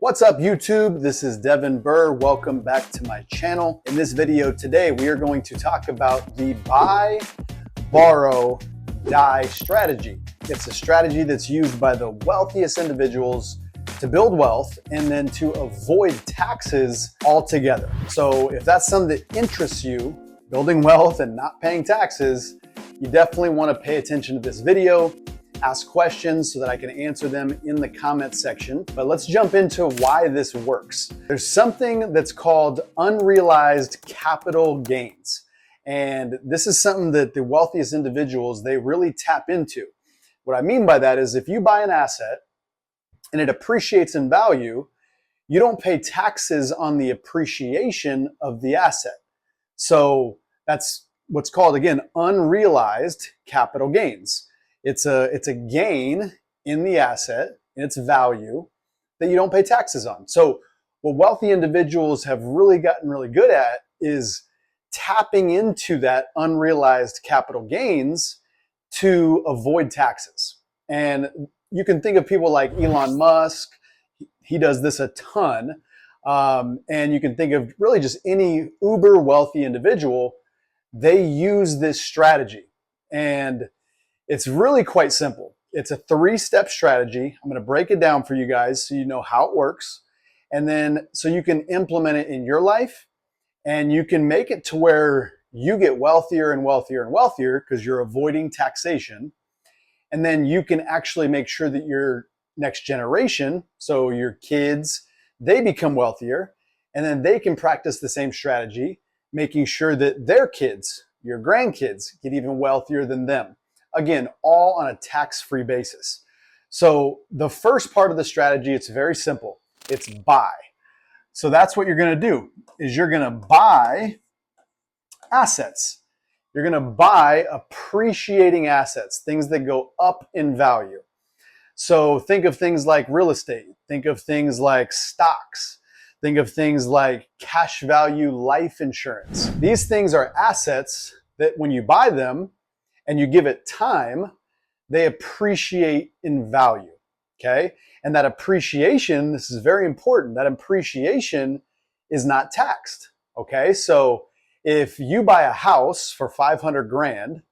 What's up YouTube? This is Devin Burr. Welcome back to my channel. In this video today, we are going to talk about the buy, borrow, die strategy. It's a strategy that's used by the wealthiest individuals to build wealth and then to avoid taxes altogether. So if that's something that interests you, building wealth and not paying taxes, you definitely want to pay attention to this video. Ask questions so that I can answer them in the comments section. But let's jump into why this works. There's something that's called unrealized capital gains. And this is something that the wealthiest individuals, they really tap into. What I mean by that is if you buy an asset and it appreciates in value, you don't pay taxes on the appreciation of the asset. So that's what's called, again, unrealized capital gains. It's a gain in the asset, in its value, that you don't pay taxes on. So what wealthy individuals have really gotten really good at is tapping into that unrealized capital gains to avoid taxes. And you can think of people like Elon Musk. He does this a ton. And you can think of really just any uber wealthy individual. They use this strategy. And it's really quite simple. It's a 3-step strategy. I'm going to break it down for you guys so you know how it works. And then so you can implement it in your life and you can make it to where you get wealthier and wealthier and wealthier because you're avoiding taxation. And then you can actually make sure that your next generation, so your kids, they become wealthier. And then they can practice the same strategy, making sure that their kids, your grandkids, get even wealthier than them. Again, all on a tax-free basis. So the first part of the strategy, it's very simple. It's buy. So that's what you're going to do, is you're going to buy assets. You're going to buy appreciating assets, things that go up in value. So think of things like real estate. Think of things like stocks. Think of things like cash value life insurance. These things are assets that when you buy them, and you give it time, they appreciate in value, okay? And that appreciation, this is very important, that appreciation is not taxed, okay? So if you buy a house for 500 grand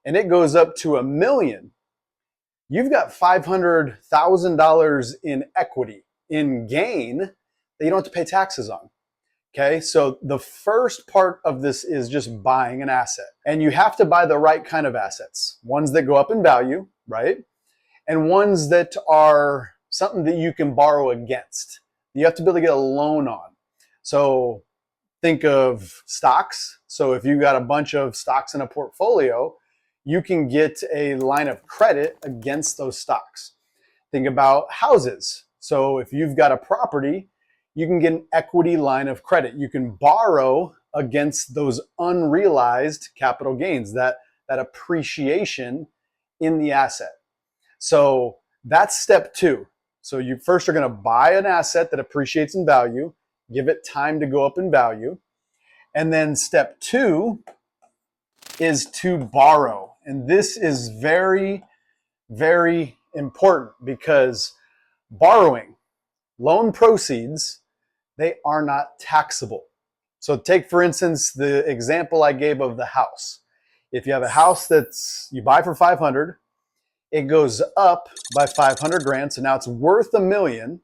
and it goes up to $1 million, you've got $500,000 in equity, in gain, that you don't have to pay taxes on. Okay, so the first part of this is just buying an asset. And you have to buy the right kind of assets. Ones that go up in value, right? And ones that are something that you can borrow against. You have to be able to get a loan on. So think of stocks. So if you've got a bunch of stocks in a portfolio, you can get a line of credit against those stocks. Think about houses. So if you've got a property, you can get an equity line of credit. You can borrow against those unrealized capital gains, that appreciation in the asset. So that's step 2. So you first are going to buy an asset that appreciates in value, give it time to go up in value. And then step 2 is to borrow. And this is very, very important because borrowing, loan proceeds, they are not taxable. So take, for instance, the example I gave of the house. If you have a house that's you buy for 500, it goes up by 500 grand. So now it's worth $1 million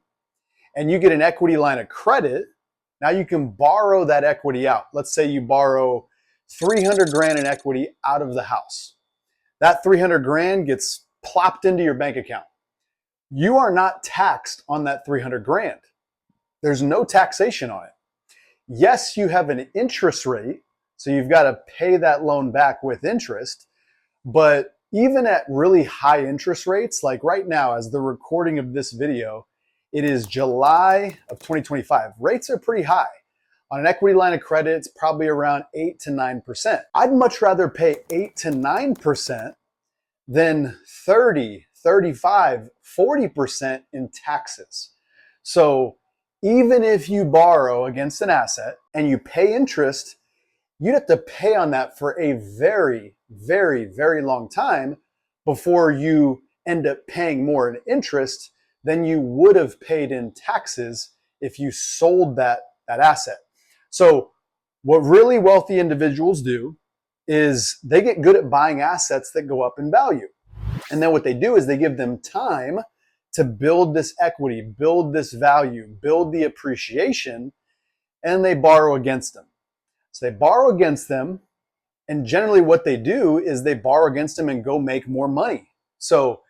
and you get an equity line of credit. Now you can borrow that equity out. Let's say you borrow 300 grand in equity out of the house. That 300 grand gets plopped into your bank account. You are not taxed on that 300 grand. There's no taxation on it. Yes, you have an interest rate, so you've got to pay that loan back with interest. But even at really high interest rates, like right now, as the recording of this video, it is July of 2025. Rates are pretty high. On an equity line of credit, it's probably around 8 to 9%. I'd much rather pay 8 to 9% than 30, 35, 40% in taxes. So even if you borrow against an asset and you pay interest, you'd have to pay on that for a very, very, very long time before you end up paying more in interest than you would have paid in taxes if you sold that asset. So what really wealthy individuals do is they get good at buying assets that go up in value. And then what they do is they give them time to build this equity, build this value, build the appreciation, and they borrow against them. So they borrow against them, and generally what they do is they borrow against them and go make more money. So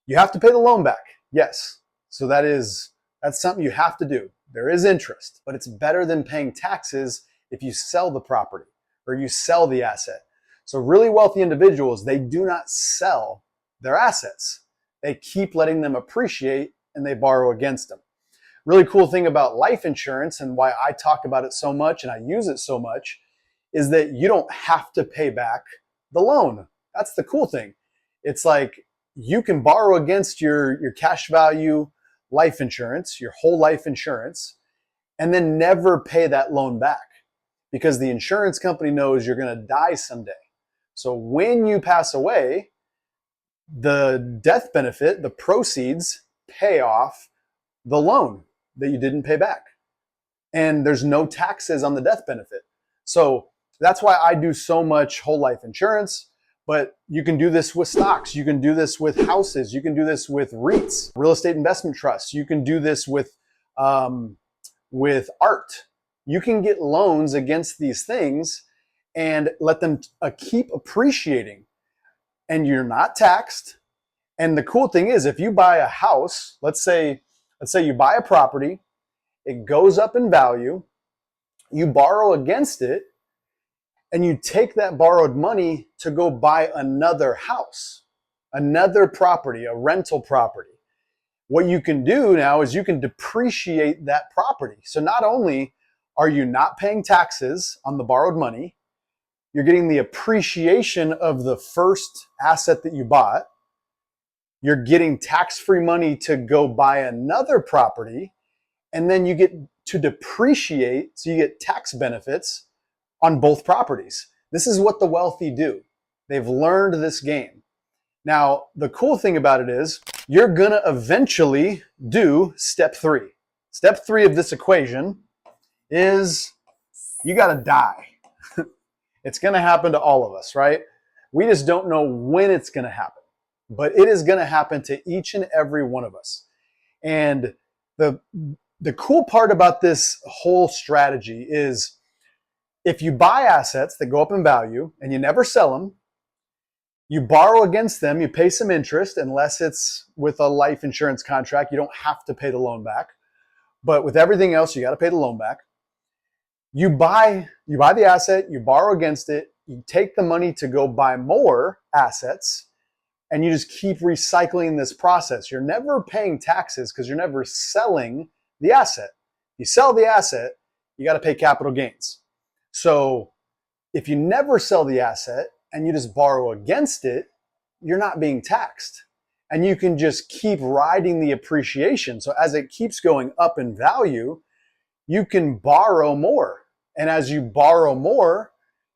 you have to pay the loan back, yes. So that's something you have to do. There is interest, but it's better than paying taxes if you sell the property or you sell the asset. So really wealthy individuals, they do not sell their assets. They keep letting them appreciate and they borrow against them. Really cool thing about life insurance and why I talk about it so much and I use it so much is that you don't have to pay back the loan. That's the cool thing. It's like you can borrow against your cash value life insurance, your whole life insurance, and then never pay that loan back because the insurance company knows you're going to die someday. So when you pass away, the death benefit, the proceeds, pay off the loan that you didn't pay back. And there's no taxes on the death benefit. So that's why I do so much whole life insurance. But you can do this with stocks. You can do this with houses. You can do this with REITs, real estate investment trusts. You can do this with art. You can get loans against these things and let them keep appreciating. And you're not taxed. And the cool thing is, if you buy a house, let's say you buy a property, it goes up in value, you borrow against it, and you take that borrowed money to go buy another house, another property, a rental property. What you can do now is you can depreciate that property. So not only are you not paying taxes on the borrowed money, you're getting the appreciation of the first asset that you bought. You're getting tax-free money to go buy another property, and then you get to depreciate, so you get tax benefits on both properties. This is what the wealthy do. They've learned this game. Now, the cool thing about it is you're going to eventually do step 3. Step 3 of this equation is you got to die. It's going to happen to all of us, right? We just don't know when it's going to happen, but it is going to happen to each and every one of us. And the cool part about this whole strategy is if you buy assets that go up in value and you never sell them, you borrow against them, you pay some interest, unless it's with a life insurance contract, you don't have to pay the loan back. But with everything else, you got to pay the loan back. You buy the asset, you borrow against it, you take the money to go buy more assets, and you just keep recycling this process. You're never paying taxes because you're never selling the asset. You sell the asset, you got to pay capital gains. So if you never sell the asset and you just borrow against it, you're not being taxed. And you can just keep riding the appreciation. So as it keeps going up in value, you can borrow more. And as you borrow more,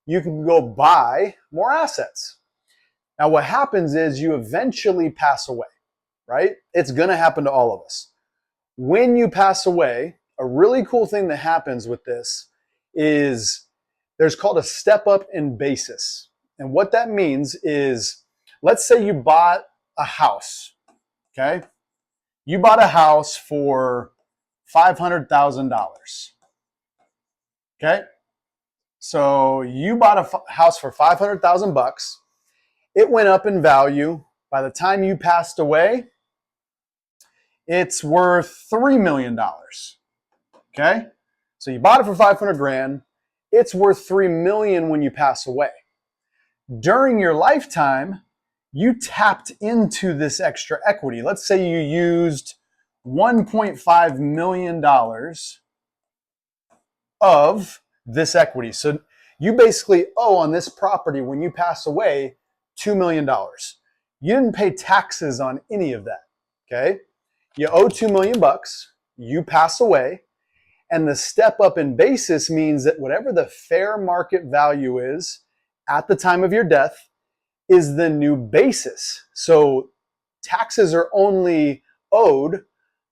you can go buy more assets. Now what happens is you eventually pass away, right? It's going to happen to all of us. When you pass away, a really cool thing that happens with this is there's called a step up in basis. And what that means is, let's say you bought a house, okay? You bought a house for $500,000, okay? So you bought a house for $500,000. It went up in value. By the time you passed away, it's worth $3 million, okay? So you bought it for 500 grand. It's worth 3 million when you pass away. During your lifetime, you tapped into this extra equity. Let's say you used $1.5 million of this equity. So you basically owe on this property when you pass away $2 million. You didn't pay taxes on any of that, okay? You owe 2 million bucks, you pass away, and the step up in basis means that whatever the fair market value is at the time of your death is the new basis. So taxes are only owed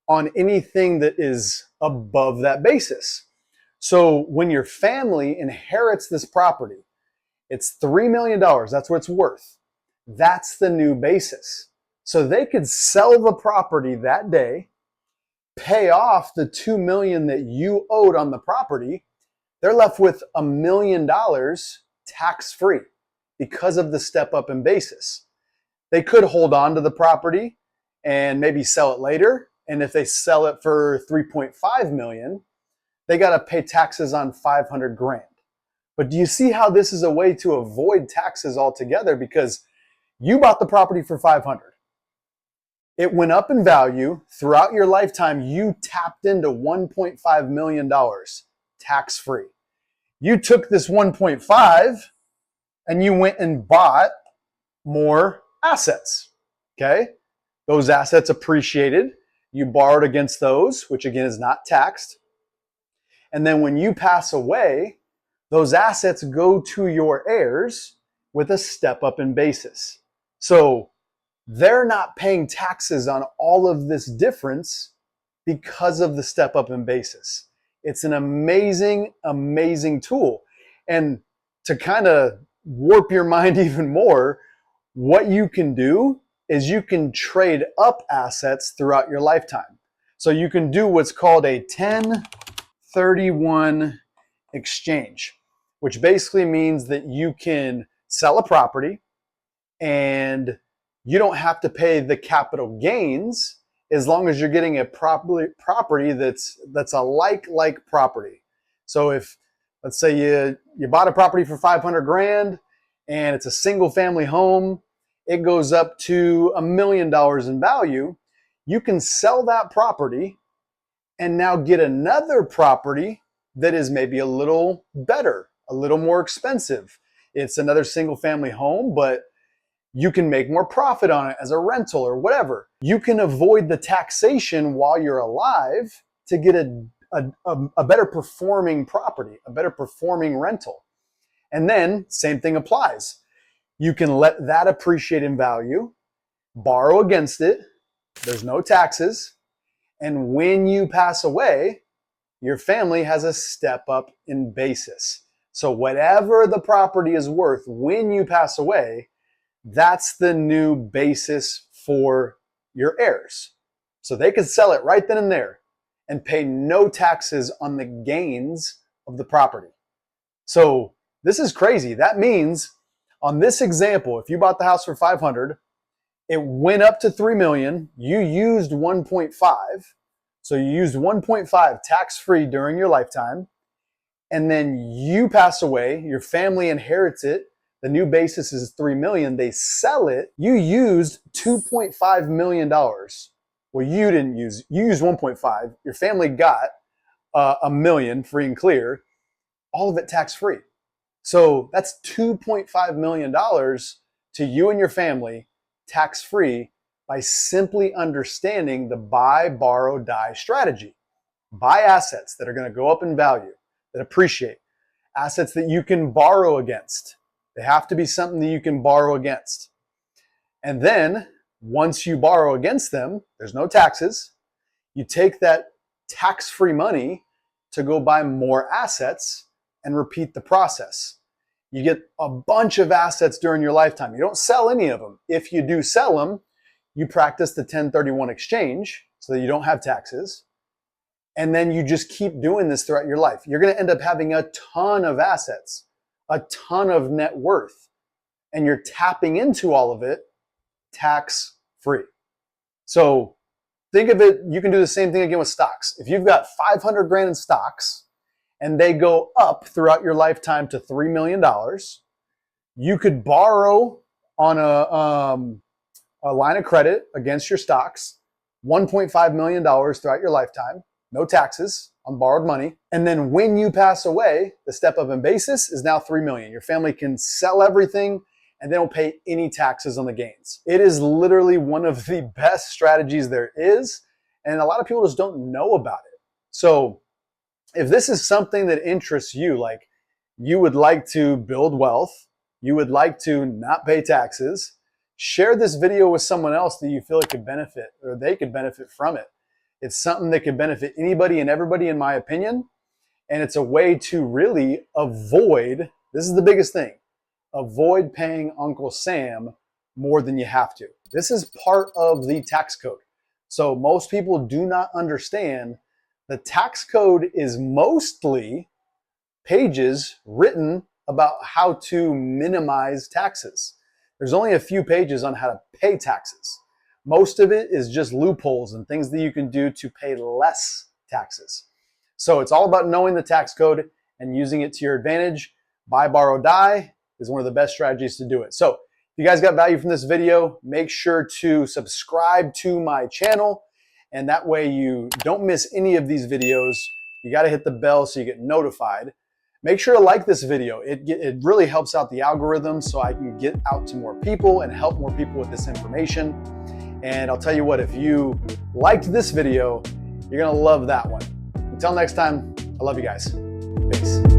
on anything that is above that basis. So when your family inherits this property, it's $3 million. That's what it's worth. That's the new basis. So they could sell the property that day, pay off the $2 million that you owed on the property. They're left with $1 million tax-free because of the step up in basis. They could hold on to the property and maybe sell it later. And if they sell it for 3.5 million, they got to pay taxes on 500 grand. But do you see how this is a way to avoid taxes altogether? Because you bought the property for 500. It went up in value throughout your lifetime. You tapped into $1.5 million tax-free. You took this 1.5 and you went and bought more assets. Okay? Those assets appreciated. You borrowed against those, which again is not taxed. And then when you pass away, those assets go to your heirs with a step up in basis. So they're not paying taxes on all of this difference because of the step up in basis. It's an amazing, amazing tool. And to kind of warp your mind even more, what you can do is you can trade up assets throughout your lifetime. So you can do what's called a 1031 exchange, which basically means that you can sell a property and you don't have to pay the capital gains as long as you're getting a property that's a like property. So if, let's say you bought a property for 500 grand and it's a single family home, it goes up to $1 million in value, you can sell that property and now get another property that is maybe a little better, a little more expensive. It's another single family home, but you can make more profit on it as a rental or whatever. You can avoid the taxation while you're alive to get a better performing property, a better performing rental. And then same thing applies. You can let that appreciate in value, borrow against it. There's no taxes. And when you pass away, your family has a step up in basis. So whatever the property is worth when you pass away, that's the new basis for your heirs. So they could sell it right then and there and pay no taxes on the gains of the property. So this is crazy. That means on this example, if you bought the house for 500, it went up to 3 million, you used 1.5. So you used 1.5 tax-free during your lifetime, and then you pass away, your family inherits it. The new basis is 3 million. They sell it. You used $2.5 million. Well, you didn't use, you used 1.5. Your family got $1 million free and clear, all of it tax-free. So that's $2.5 million to you and your family tax-free by simply understanding the buy, borrow, die strategy. Buy assets that are going to go up in value, that appreciate, assets that you can borrow against. They have to be something that you can borrow against. And then once you borrow against them, there's no taxes. You take that tax-free money to go buy more assets and repeat the process. You get a bunch of assets during your lifetime. You don't sell any of them. If you do sell them, you practice the 1031 exchange so that you don't have taxes. And then you just keep doing this throughout your life. You're going to end up having a ton of assets, a ton of net worth, and you're tapping into all of it tax-free. So think of it, you can do the same thing again with stocks. If you've got 500 grand in stocks and they go up throughout your lifetime to $3 million, you could borrow on a line of credit against your stocks, $1.5 million throughout your lifetime, no taxes on borrowed money. And then when you pass away, the step up in basis is now 3 million. Your family can sell everything and they don't pay any taxes on the gains. It is literally one of the best strategies there is. And a lot of people just don't know about it. So if this is something that interests you, like you would like to build wealth, you would like to not pay taxes, share this video with someone else that you feel like could benefit or they could benefit from it. It's something that could benefit anybody and everybody, in my opinion. And it's a way to really avoid, this is the biggest thing, avoid paying Uncle Sam more than you have to. This is part of the tax code. So most people do not understand the tax code is mostly pages written about how to minimize taxes. There's only a few pages on how to pay taxes. Most of it is just loopholes and things that you can do to pay less taxes. So it's all about knowing the tax code and using it to your advantage. Buy, borrow, die is one of the best strategies to do it. So if you guys got value from this video, make sure to subscribe to my channel, and that way you don't miss any of these videos. You got to hit the bell so you get notified. Make sure to like this video. It really helps out the algorithm so I can get out to more people and help more people with this information. And I'll tell you what, if you liked this video, you're gonna love that one. Until next time, I love you guys. Peace.